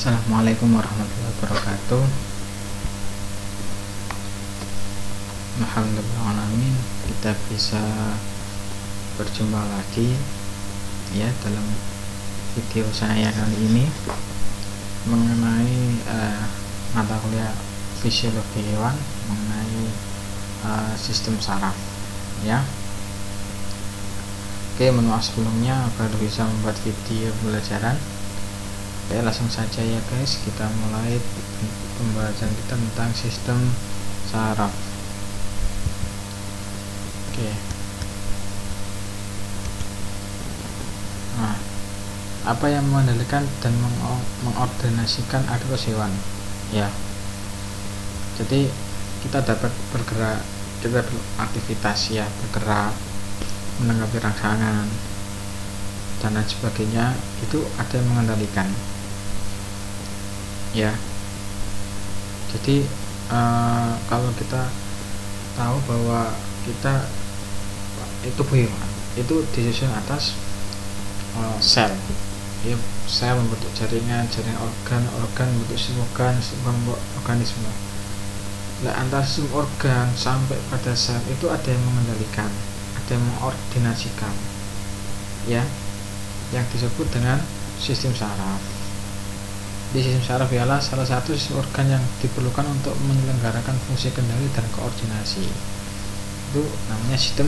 Assalamualaikum warahmatullahi wabarakatuh. Alhamdulillahirrahmanirrahim. Kita bisa berjumpa lagi ya dalam video saya kali ini mengenai mata kuliah fisiologi hewan mengenai sistem saraf ya. Oke, menu sebelumnya baru bisa membuat video pembelajaran. Oke, langsung saja ya guys, kita mulai pembahasan kita tentang sistem saraf. Oke, nah, apa yang mengendalikan dan mengordinasikan aktivitas hewan ya? Jadi kita dapat bergerak, kita beraktivitas ya, bergerak, menanggapi rangsangan dan lain sebagainya, itu ada yang mengendalikan ya. Jadi kalau kita tahu bahwa kita itu hewan itu disusun atas sel ya, sel membentuk jaringan organ membentuk sistem organisme. Nah, antara sistem organ sampai pada sel itu ada yang mengendalikan, ada yang mengordinasikan ya, yang disebut dengan sistem saraf. Di sistem saraf ialah salah satu sistem organ yang diperlukan untuk menyelenggarakan fungsi kendali dan koordinasi. Itu namanya sistem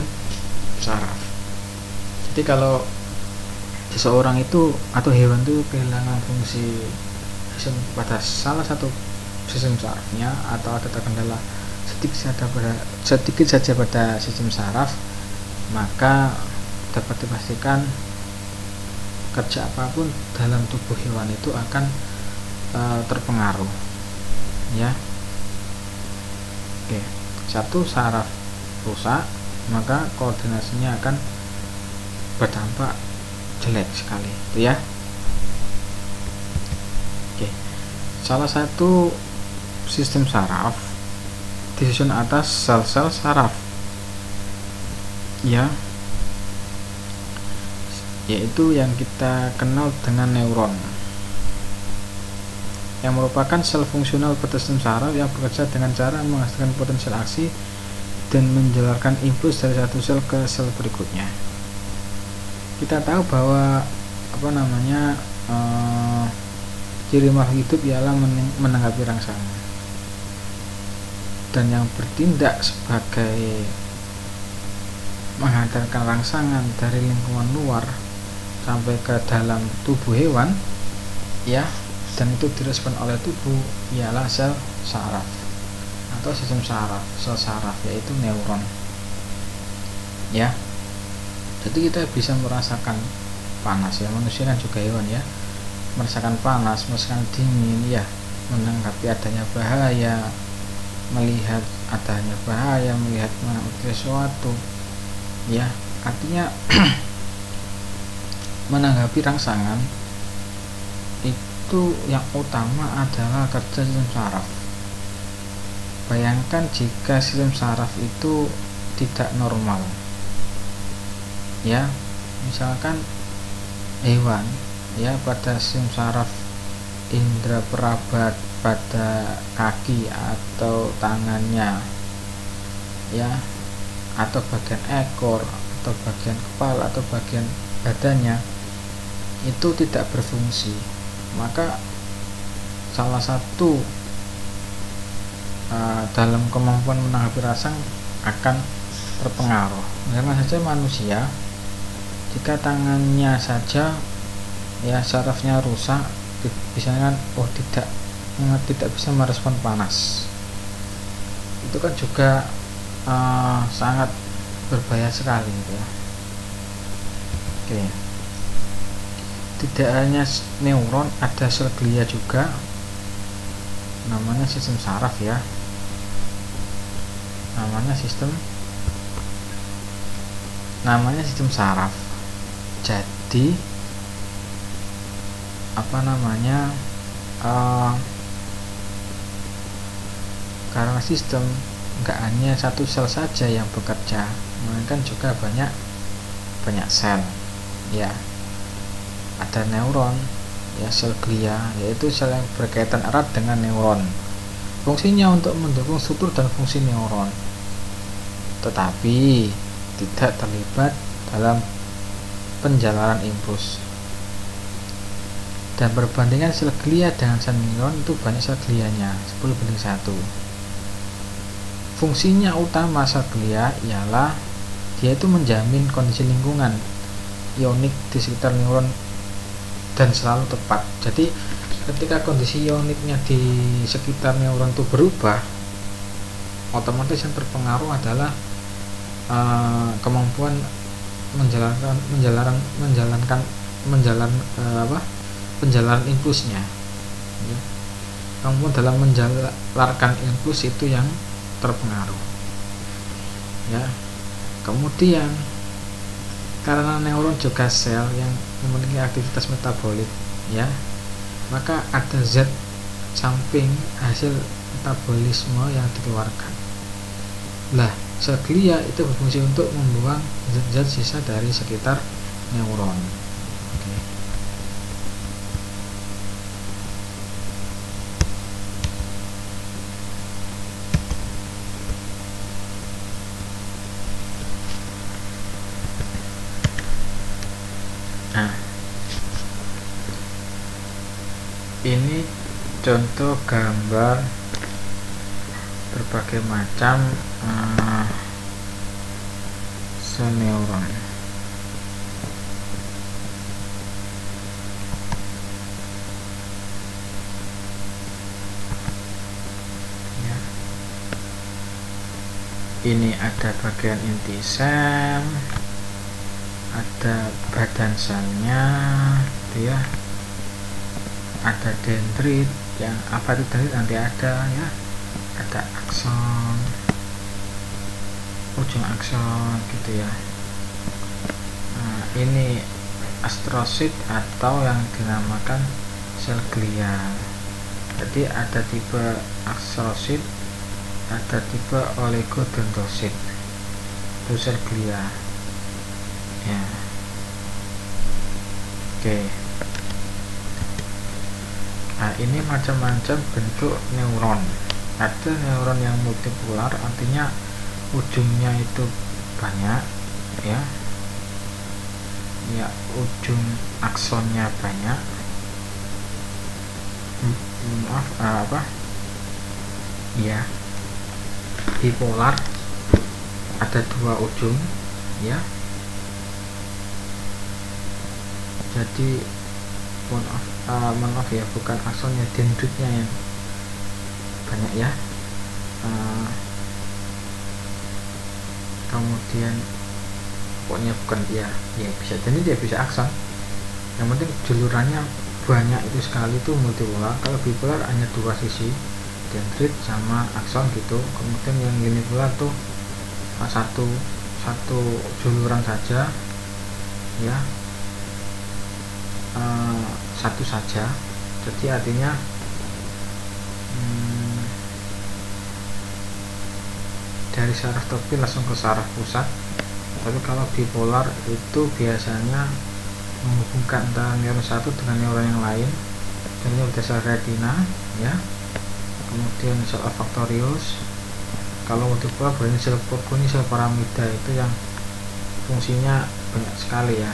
saraf. Jadi kalau seseorang itu atau hewan itu kehilangan fungsi sistem pada salah satu sistem sarafnya atau ada terkendala sedikit saja pada sistem saraf, maka dapat dipastikan kerja apapun dalam tubuh hewan itu akan terpengaruh ya. Oke, satu saraf rusak maka koordinasinya akan berdampak jelek sekali itu ya. Oke, salah satu sistem saraf disusun atas sel-sel saraf ya, yaitu yang kita kenal dengan neuron, yang merupakan sel fungsional pada sistem saraf yang bekerja dengan cara menghasilkan potensial aksi dan menjalankan impuls dari satu sel ke sel berikutnya. Kita tahu bahwa ciri makhluk hidup ialah menanggapi rangsangan, dan yang bertindak sebagai menghantarkan rangsangan dari lingkungan luar sampai ke dalam tubuh hewan ya, dan itu direspon oleh tubuh ialah sel saraf atau sistem saraf, sel saraf, yaitu neuron ya. Jadi kita bisa merasakan panas ya, manusia kan juga hewan ya, merasakan panas, merasakan dingin ya, menanggapi adanya bahaya, melihat adanya bahaya, melihat sesuatu ya. Artinya menanggapi rangsangan itu yang utama adalah kerja sistem saraf. Bayangkan jika sistem saraf itu tidak normal ya, misalkan hewan ya, pada sistem saraf indera peraba pada kaki atau tangannya ya, atau bagian ekor atau bagian kepala atau bagian badannya itu tidak berfungsi, maka salah satu dalam kemampuan menanggapi rasa akan terpengaruh. Misalnya saja manusia, jika tangannya saja ya sarafnya rusak, misalnya tidak bisa merespon panas, itu kan juga sangat berbahaya sekali gitu ya. Oke, tidak hanya neuron, ada sel glia juga, namanya sistem saraf ya, namanya sistem saraf. Jadi karena sistem nggak hanya satu sel saja yang bekerja, melainkan juga banyak sel ya. Ada neuron, ya sel glia, yaitu sel yang berkaitan erat dengan neuron. Fungsinya untuk mendukung struktur dan fungsi neuron, tetapi tidak terlibat dalam penjalaran impuls. Dan perbandingan sel glia dengan sel neuron itu banyak sel glianya 10:1. Fungsinya utama sel glia ialah dia itu menjamin kondisi lingkungan ionik di sekitar neuron dan selalu tepat. Jadi ketika kondisi ioniknya di sekitar neuron itu berubah, otomatis yang terpengaruh adalah kemampuan penjalanan impulsnya, ya. Kemampuan dalam menjalarkan impuls itu yang terpengaruh, ya. Kemudian karena neuron juga sel yang memiliki aktivitas metabolik, ya, maka ada zat samping hasil metabolisme yang dikeluarkan. Lah, sel glia itu berfungsi untuk membuang zat-zat sisa dari sekitar neuron. Oke. Nah, ini contoh gambar berbagai macam sel neuron. Ya. Ini ada bagian inti sel, ada badan selnya, gitu ya. Ada dendrit, yang apa itu dendrit nanti ada, ya. Ada akson, ujung akson, gitu ya. Nah, ini astrosit atau yang dinamakan sel glia. Jadi ada tipe astrosit, ada tipe oligodendrosit, itu sel glia, ya. Oke. Nah, ini macam-macam bentuk neuron. Ada neuron yang multipolar, artinya ujungnya itu banyak, ya. Ya, ujung aksonnya banyak. Ya. Bipolar, ada dua ujung, ya. Jadi maaf ya, bukan aksonnya, dendritnya yang banyak, ya. Kemudian pokoknya bukan ya bisa, jadi dia bisa akson, yang penting julurannya banyak itu sekali, itu multipolar. Kalau bipolar hanya dua sisi, dendrit sama akson gitu. Kemudian yang unipolar tuh satu juluran saja, ya, satu saja. Jadi artinya dari saraf tepi langsung ke saraf pusat. Tapi kalau bipolar itu biasanya menghubungkan antara neuron satu dengan neuron yang lain. Dan ini udah sel retina, ya. Kemudian sel olfaktorius. Kalau multipolar berarti sel Purkinje, sel piramida, itu yang fungsinya banyak sekali, ya.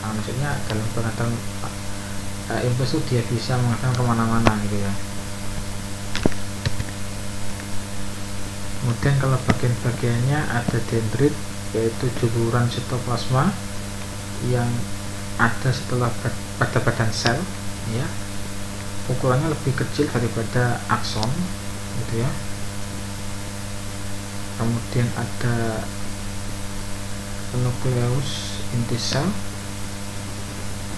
Nah, maksudnya dalam pengertian impuls itu dia bisa mengarahkan kemana-mana, gitu ya. Kemudian kalau bagian-bagiannya ada dendrit, yaitu juluran sitoplasma yang ada setelah pada badan sel, ya. Ukurannya lebih kecil daripada akson, gitu ya. Kemudian ada nukleus inti sel,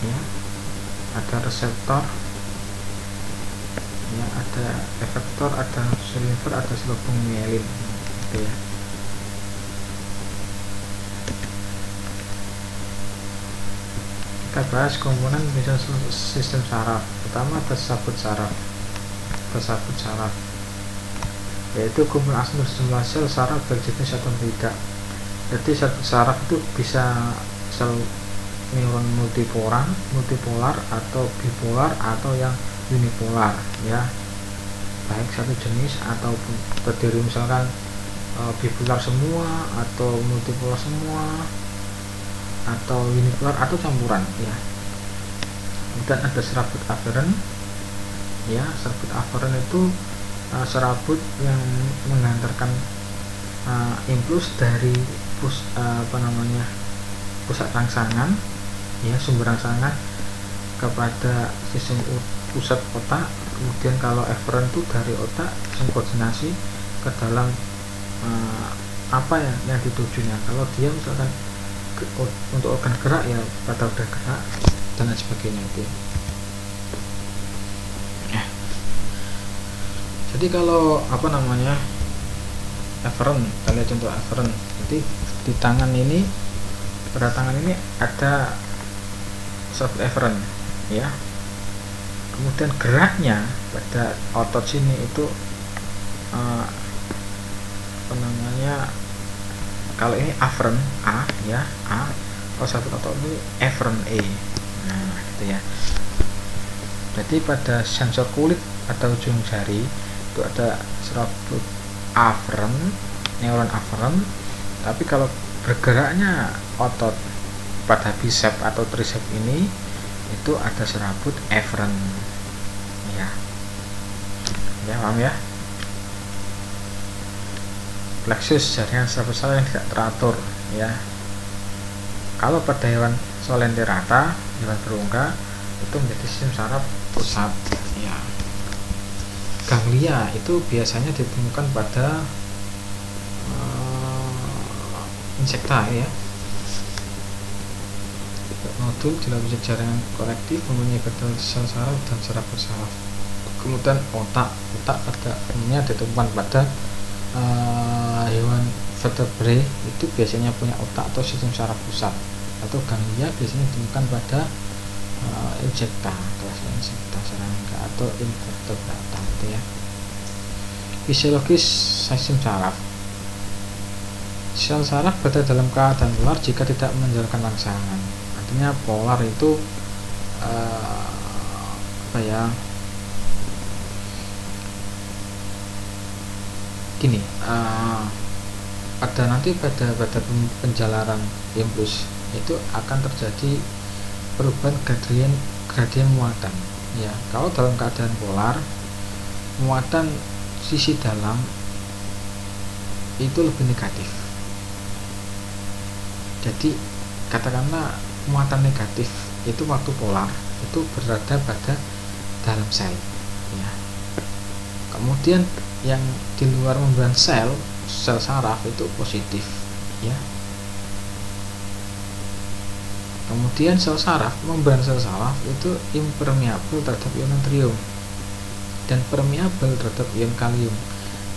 ya. Ada reseptor, ya, ada efektor, ada seliver, ada selubung mielin, gitu ya. Kita bahas komponen sistem saraf. Pertama ada sabut saraf. Yaitu kumpulan asam sejumlah sel saraf berjenis atau tidak. Jadi sabut saraf itu bisa sel neuron multipolar atau bipolar atau yang unipolar ya, baik satu jenis ataupun terdiri misalkan bipolar semua atau multipolar semua atau unipolar atau campuran ya. Kemudian ada serabut aferen ya. Serabut aferen itu serabut yang mengantarkan impuls dari pusat rangsangan ya, sumber rangsangan kepada sistem pusat otak. Kemudian kalau eferen itu dari otak langsung koordinasi ke dalam apa yang ditujunya. Kalau dia misalkan untuk organ gerak ya pada organ gerak dan lain sebagainya itu ya. Jadi kalau eferen, kita lihat contoh eferen. Jadi di tangan ini, pada tangan ini ada serabut eferen ya. Kemudian geraknya pada otot sini itu kalau ini aferen A ya, A. Kalau serabut otot ini eferen E. Nah gitu ya. Jadi pada sensor kulit atau ujung jari itu ada serabut aferen, neuron aferen. Tapi kalau bergeraknya otot pada bicep atau tricep ini itu ada serabut eferen ya. Ya paham ya. Plexus jaringan serabut saraf yang tidak teratur ya. Kalau pada hewan Solentirata, hewan berungga, itu menjadi sistem saraf pusat ya. Ganglia itu biasanya ditemukan pada insekta ya. Nodul di lapisan jaringan kolektif mempunyai batal sel saraf dan serabut saraf. Kemudian otak pada umumnya ditemukan pada hewan vertebrate itu biasanya punya otak atau sistem saraf pusat. Atau ganglia biasanya ditemukan pada insekta, kelas insekta serangga atau invertebrata gitu ya. Fisiologis sistem saraf. Sel saraf berada dalam keadaan polar jika tidak menjalankan rangsangan. Artinya polar itu gini, pada penjalaran impuls itu akan terjadi perubahan gradien muatan ya. Kalau dalam keadaan polar, muatan sisi dalam itu lebih negatif. Jadi katakanlah muatan negatif itu waktu polar itu berada pada dalam sel ya. Kemudian yang di luar membran sel saraf itu positif ya. Kemudian membran sel saraf itu impermeabel terhadap ion natrium dan permeabel terhadap ion kalium.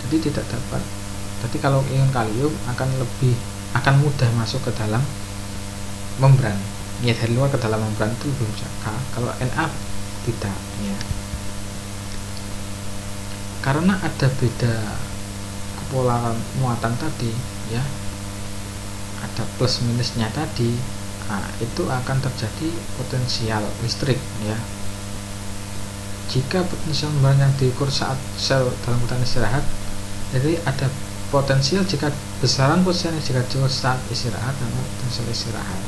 Jadi kalau ion kalium akan mudah masuk ke dalam membran ya, dari luar ke dalam membran itu lebih mudah. Kalau Na tidak ya, karena ada beda kepolaran muatan tadi ya, ada plus minusnya tadi. Nah, itu akan terjadi potensial listrik ya. Jika potensial membran yang diukur saat sel dalam keadaan istirahat, jadi ada potensial jika besaran potensial jika diukur saat istirahat dan potensial istirahat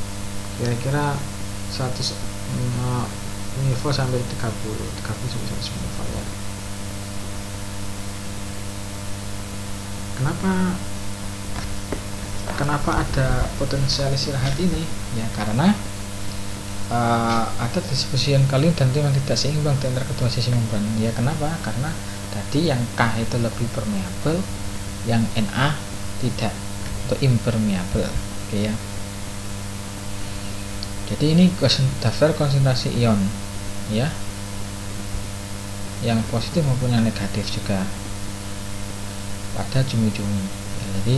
kira-kira 100 mV sampai 30 sampai 100 mV ya. Kenapa ada potensial istirahat ini ya? Karena ada distribusi ion kalium dan yang tidak seimbang di antara kedua sisi membran ya. Kenapa? Karena tadi yang K itu lebih permeabel, yang Na tidak atau impermeabel oke ya. Jadi ini daftar konsentrasi ion ya, yang positif maupun yang negatif juga pada cumi-cumi ya. Jadi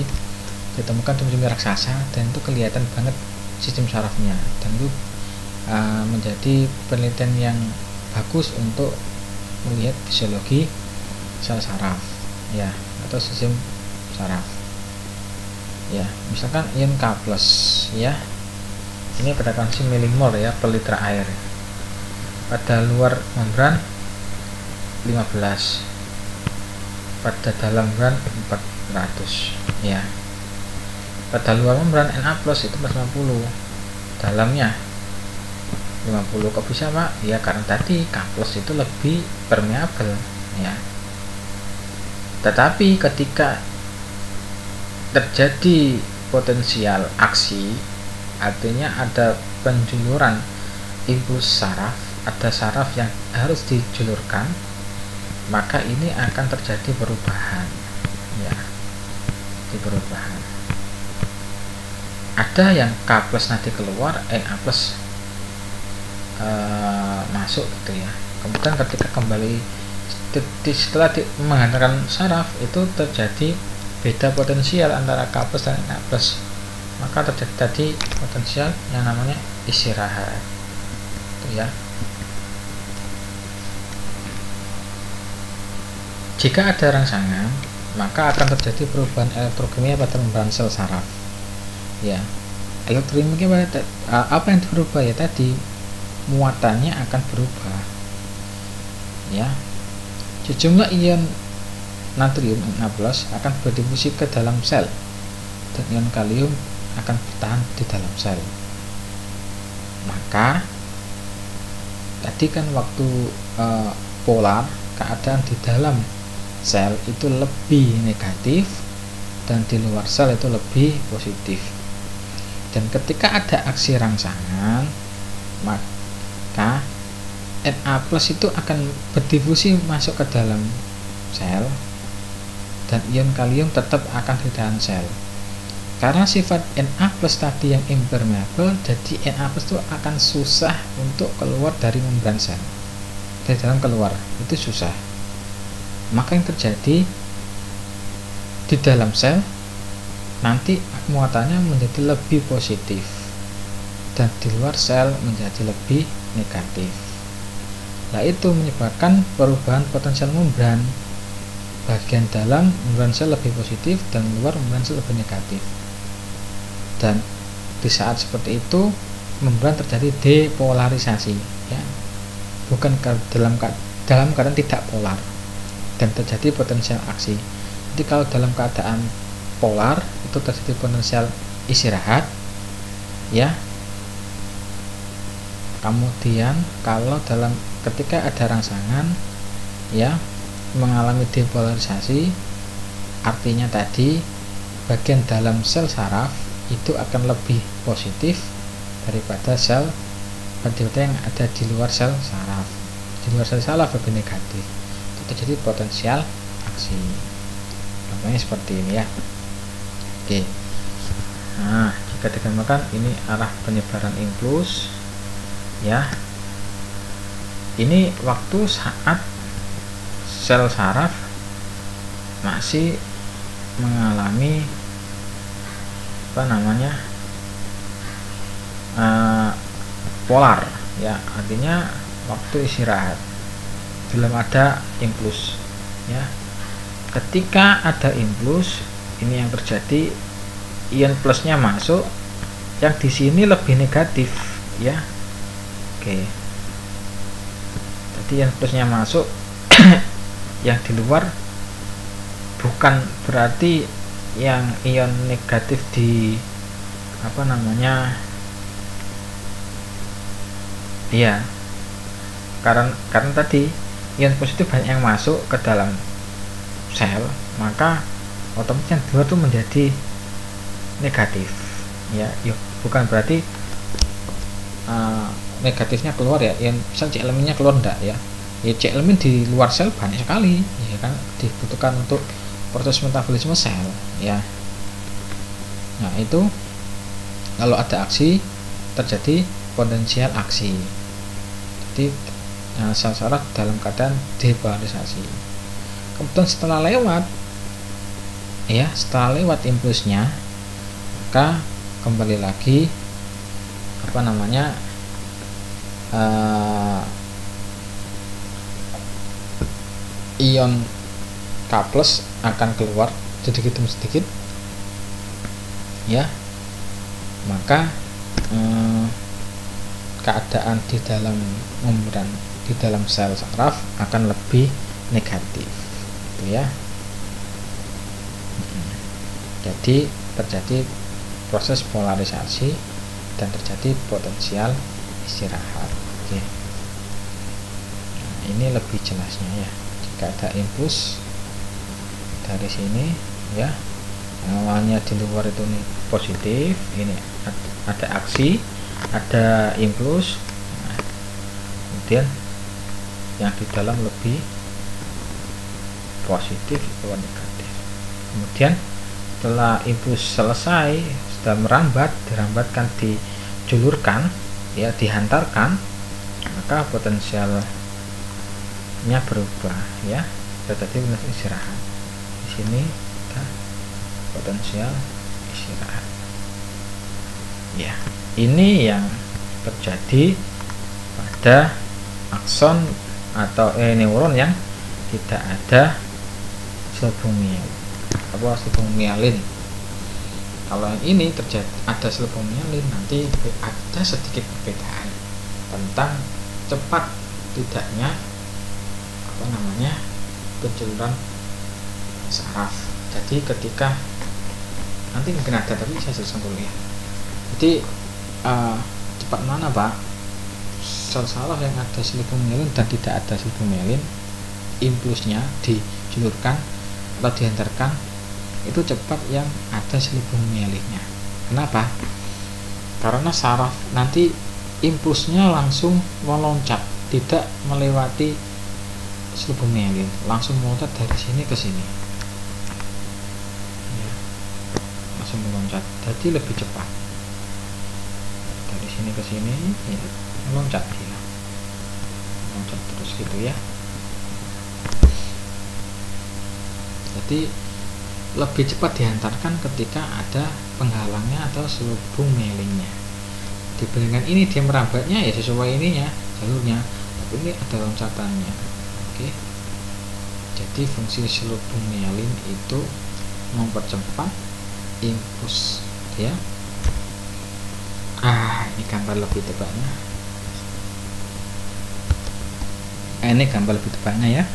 ditemukan cumi-cumi raksasa dan itu kelihatan banget sistem sarafnya, dan itu menjadi penelitian yang bagus untuk melihat fisiologi sel saraf ya, atau sistem saraf ya. Misalkan ion K+ ya, ini pada kondisi milimol ya per liter air. Pada luar membran 15, pada dalam membran 400 ya. Pada luar membran Na+ itu 450, dalamnya 50. Kok bisa Pak? Ya karena tadi K+ itu lebih permeabel ya. Tetapi ketika terjadi potensial aksi, artinya ada penjuluran impuls saraf, ada saraf yang harus dijulurkan, maka ini akan terjadi perubahan ya, di perubahan. Ada yang K+ nanti keluar, Na+ masuk gitu ya. Kemudian ketika kembali setelah menghantarkan saraf, itu terjadi beda potensial antara K+ dan Na+, maka terjadi tadi potensial yang namanya istirahat itu ya. Jika ada rangsangan, maka akan terjadi perubahan elektrokimia pada membran sel saraf ya. Elektrokimia apa yang berubah ya, tadi muatannya akan berubah ya. Sejumlah ion natrium Na+ akan berdifusi ke dalam sel, dan ion kalium akan bertahan di dalam sel. Maka tadi kan waktu polar, keadaan di dalam sel itu lebih negatif dan di luar sel itu lebih positif. Dan ketika ada aksi rangsangan, maka Na+ itu akan berdifusi masuk ke dalam sel, dan ion kalium tetap akan di dalam sel. Karena sifat Na+ tadi yang impermeabel, jadi Na+ itu akan susah untuk keluar dari membran sel, dari dalam keluar itu susah. Maka yang terjadi di dalam sel nanti muatannya menjadi lebih positif, dan di luar sel menjadi lebih negatif. Nah, itu menyebabkan perubahan potensial membran. Bagian dalam membran sel lebih positif dan luar membran sel lebih negatif. Dan di saat seperti itu membran terjadi depolarisasi ya. Bukan dalam keadaan tidak polar, dan terjadi potensial aksi. Jadi kalau dalam keadaan polar itu terjadi potensial istirahat ya. Kemudian kalau ketika ada rangsangan ya mengalami depolarisasi, artinya tadi bagian dalam sel saraf itu akan lebih positif daripada sel yang ada di luar sel saraf. Di luar sel saraf lebih negatif. Itu terjadi potensial aksi. Contohnya seperti ini ya. Oke. Nah, jika digambarkan ini arah penyebaran impuls ya. Ini waktu saat sel saraf masih mengalami polar ya, artinya waktu istirahat, belum ada impuls ya. Ketika ada impuls, ini yang terjadi, ion plusnya masuk, yang di sini lebih negatif ya. Oke, jadi ion plusnya masuk yang di luar, bukan berarti yang ion negatif di ya, karena tadi ion positif banyak yang masuk ke dalam sel, maka otomatis yang di luar itu menjadi negatif ya. Bukan berarti negatifnya keluar ya, yang misal C elemennya keluar enggak ya. C elemen di luar sel banyak sekali ya kan, dibutuhkan untuk proses metabolisme sel ya. Nah, itu kalau ada aksi terjadi potensial aksi. Jadi sel saraf dalam keadaan depolarisasi. Kemudian setelah lewat impulsnya, maka kembali lagi ion K+ akan keluar sedikit demi sedikit ya. Maka keadaan di dalam membran di dalam sel saraf akan lebih negatif, gitu ya. Jadi terjadi proses polarisasi dan terjadi potensial istirahat. Oke. Nah, ini lebih jelasnya ya. Jika ada impuls dari sini ya, awalnya di luar itu nih positif, ini ada aksi, ada impuls, nah, kemudian yang di dalam lebih positif atau negatif. Kemudian setelah impuls selesai, sudah dirambatkan, dijulurkan ya, dihantarkan, maka potensialnya berubah ya, terjadi istirahat. Di sini ada potensial istirahat ya. Ini yang terjadi pada akson atau neuron yang tidak ada silbumyelin. Kalau yang ini terjadi ada silbumyelin, nanti ada sedikit perbedaan tentang cepat tidaknya penjuluran saraf. Jadi ketika nanti mungkin ada, tapi saya jelaskan dulu ya. Jadi cepat mana Pak sel saraf yang ada silbumyelin dan tidak ada silbumyelin, impulsnya dijulurkan atau dihantarkan itu cepat yang ada silbumyelinnya. Kenapa? Karena saraf nanti impulsnya langsung meloncat, tidak melewati silbumyelin, langsung meloncat dari sini ke sini ya, langsung meloncat, jadi lebih cepat dari sini ke sini ya, meloncat dia, meloncat terus gitu ya. Jadi lebih cepat dihantarkan ketika ada penghalangnya atau silbumyelinnya. Dibandingkan ini dia merambatnya ya sesuai ininya, jalurnya, tapi ini ada loncatannya. Oke. Jadi fungsi silbumyelin itu mempercepat impuls ya. Ini gambar lebih tepatnya. Ini gambar lebih tepatnya ya.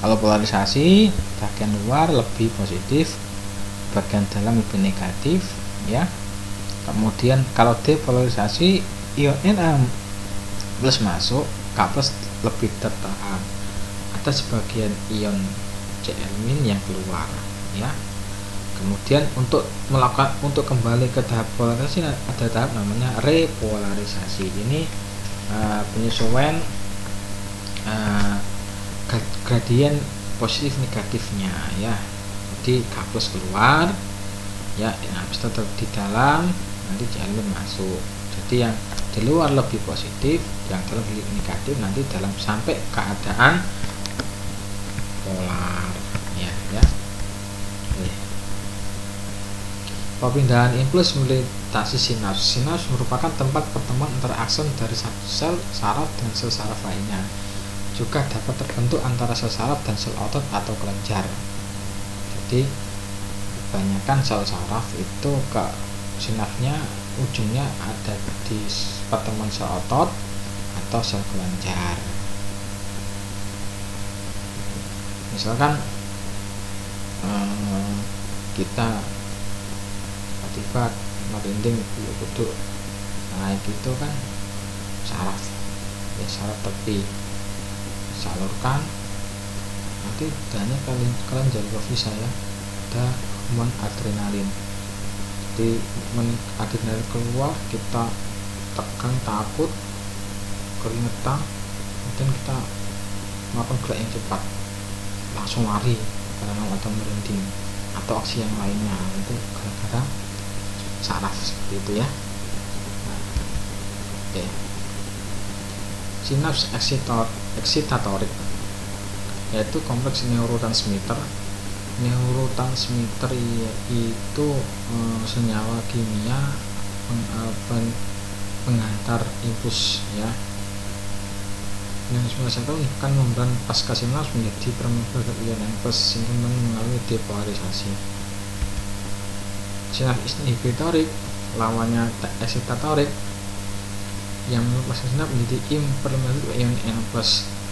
Kalau polarisasi, bagian luar lebih positif, bagian dalam lebih negatif ya. Kemudian kalau depolarisasi, ion Na plus masuk, K plus lebih tertahan. Ada sebagian ion Cl- yang keluar ya. Kemudian untuk kembali ke tahap polarisasi ada tahap namanya repolarisasi. Ini penyesuaian gradien positif negatifnya ya. Jadi K plus keluar ya, habis tetap di dalam, nanti Cl- masuk. Jadi yang di luar lebih positif, yang dalam lebih negatif, nanti dalam sampai keadaan polar ya. Perpindahan impuls melintasi sinaps. Sinaps merupakan tempat pertemuan antara akson dari satu sel saraf dengan sel saraf lainnya. Juga dapat terbentuk antara sel saraf dan sel otot atau kelenjar. Jadi kebanyakan sel saraf itu ke sinapsnya ujungnya ada di pertemuan sel otot atau sel kelenjar. Misalkan kita tiba-tiba merinding bulu naik itu kan saraf ya, saraf tepi salurkan, nanti dananya kalian jadi bisa ya, ada hormon adrenalin. Jadi adrenalin keluar, kita tegang, takut, keringetan, kemudian kita melakukan gerak yang cepat, langsung lari karena atau merinding atau aksi yang lainnya, itu gara-gara saraf seperti itu ya. Oke. Sinaps eksitatorik yaitu kompleks neurotransmitter. Neurotransmitter itu senyawa kimia penghantar impuls ya. Yang satu kan membran pasca sinaps menjadi permeabel ion plus sehingga mengalami depolarisasi. Sinaps inhibitorik lawannya excitatorik yang menurut Pascal Sinap menjadi impermeable ion Na+,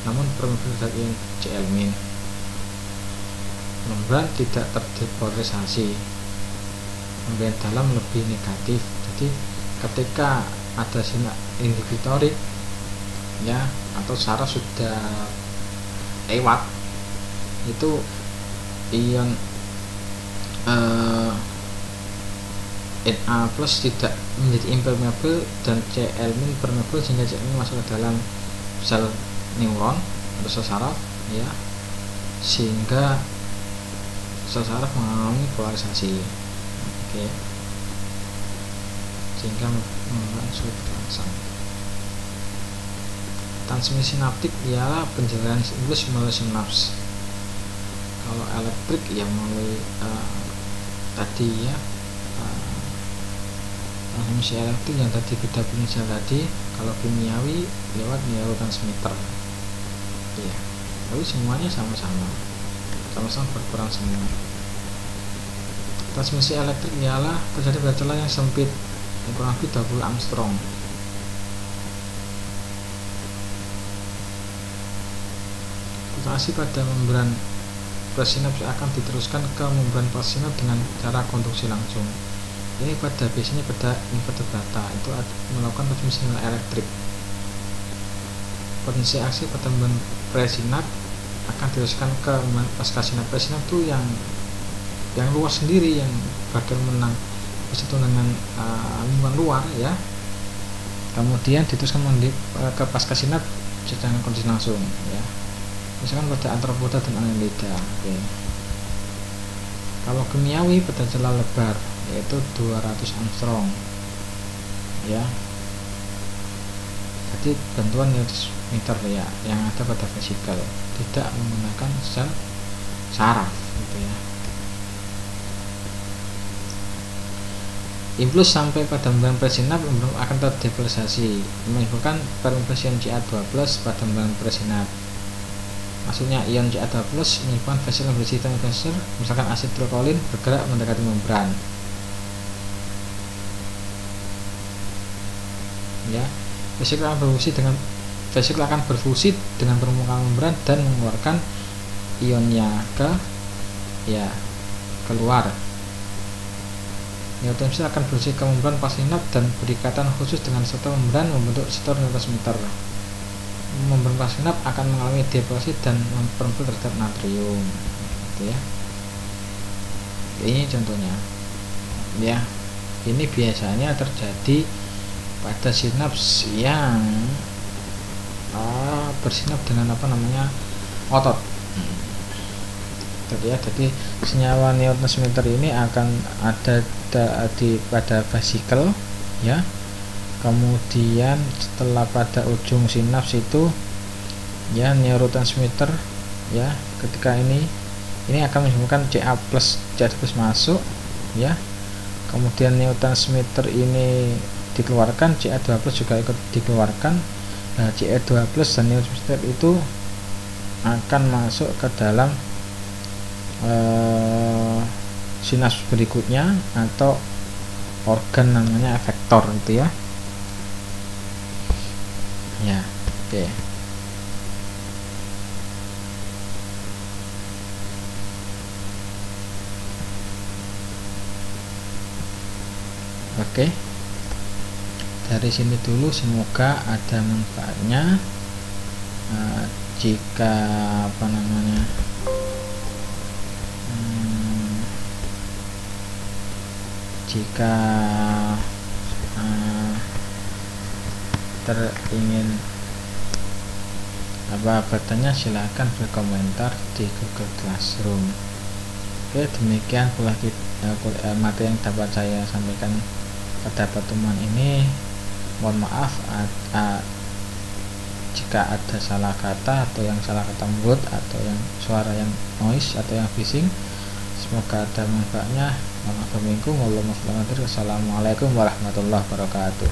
namun permeable terhadap ion Cl-. Membran tidak terdepolarisasi, membran dalam lebih negatif. Jadi ketika ada sinar inhibitorik ya atau saraf sudah lewat, itu ion Na+ tidak menjadi impermeable dan Cl- permeable, sehingga Cl- masuk ke dalam sel neuron atau sel saraf ya, sehingga sel saraf mengalami polarisasi. Oke. Sehingga membuat sulit terangsang. Transmisi sinaptik ialah penjelasan impuls melalui sinaps. Kalau elektrik ya melalui tadi ya transmisi elektrik yang tadi beda potensial tadi. Kalau kimiawi lewat neurotransmitter ya, tapi semuanya sama-sama berperan semua. Transmisi elektrik ialah terjadi pada celah yang sempit yang kurang lebih 20 angstrom. Putasi pada membran presinaps akan diteruskan ke membran postsinaps dengan cara konduksi langsung. Ini biasanya pada invertebrata itu melakukan transmisi elektrik. Potensi aksi pada membran presinaps akan diteruskan ke pascasinaps. Presinaps itu yang luas sendiri, yang bagian menang bersatu dengan lingkungan luar ya. Kemudian diteruskan ke pascasinaps dengan kondisi langsung ya. Misalkan pada arthropoda dan annelida. Oke. Kalau kimiawi pada celah lebar yaitu 200 angstrom ya. Jadi bantuan neurotransmitter ya yang ada pada vesikel, tidak menggunakan sel saraf gitu ya. Impuls sampai pada membran presinaps akan terdepolarisasi, menyebabkan permeabilization Ca2+ pada membran presinaps. Maksudnya ion Ca2+ menyebabkan vesikel bersih vesikel, misalkan asetilkolin bergerak mendekati membran. Ya, vesikel akan berfungsi dengan permukaan membran dan mengeluarkan ionnya keluar. Neurotransmitter akan berfungsi ke membran pasinaps dan berikatan khusus dengan reseptor membran membentuk reseptor neurotransmitter. Membran pasinaps akan mengalami depolasi dan mempermeable terhadap natrium gitu ya. Ini contohnya ya. Ini biasanya terjadi pada sinaps yang bersinaps dengan otot. Jadi senyawa neurotransmitter ini akan ada pada vesikel ya. Kemudian setelah pada ujung sinaps itu ya neurotransmitter ya, ketika ini akan menyebabkan Ca+ masuk ya. Kemudian neurotransmitter ini dikeluarkan, Ca2+ juga ikut dikeluarkan. Nah, Ca2+ dan neurotransmitter itu akan masuk ke dalam sinaps berikutnya atau organ namanya efektor gitu ya. Ya, oke. Oke. Dari sini dulu, semoga ada manfaatnya. Jika ingin bertanya, silahkan berkomentar di Google Classroom. Oke, demikian pula materi yang dapat saya sampaikan pada pertemuan ini. Mohon maaf jika ada salah kata atau yang salah kata mulut atau yang suara yang noise atau yang bising. Semoga ada manfaatnya. Assalamualaikum warahmatullahi wabarakatuh.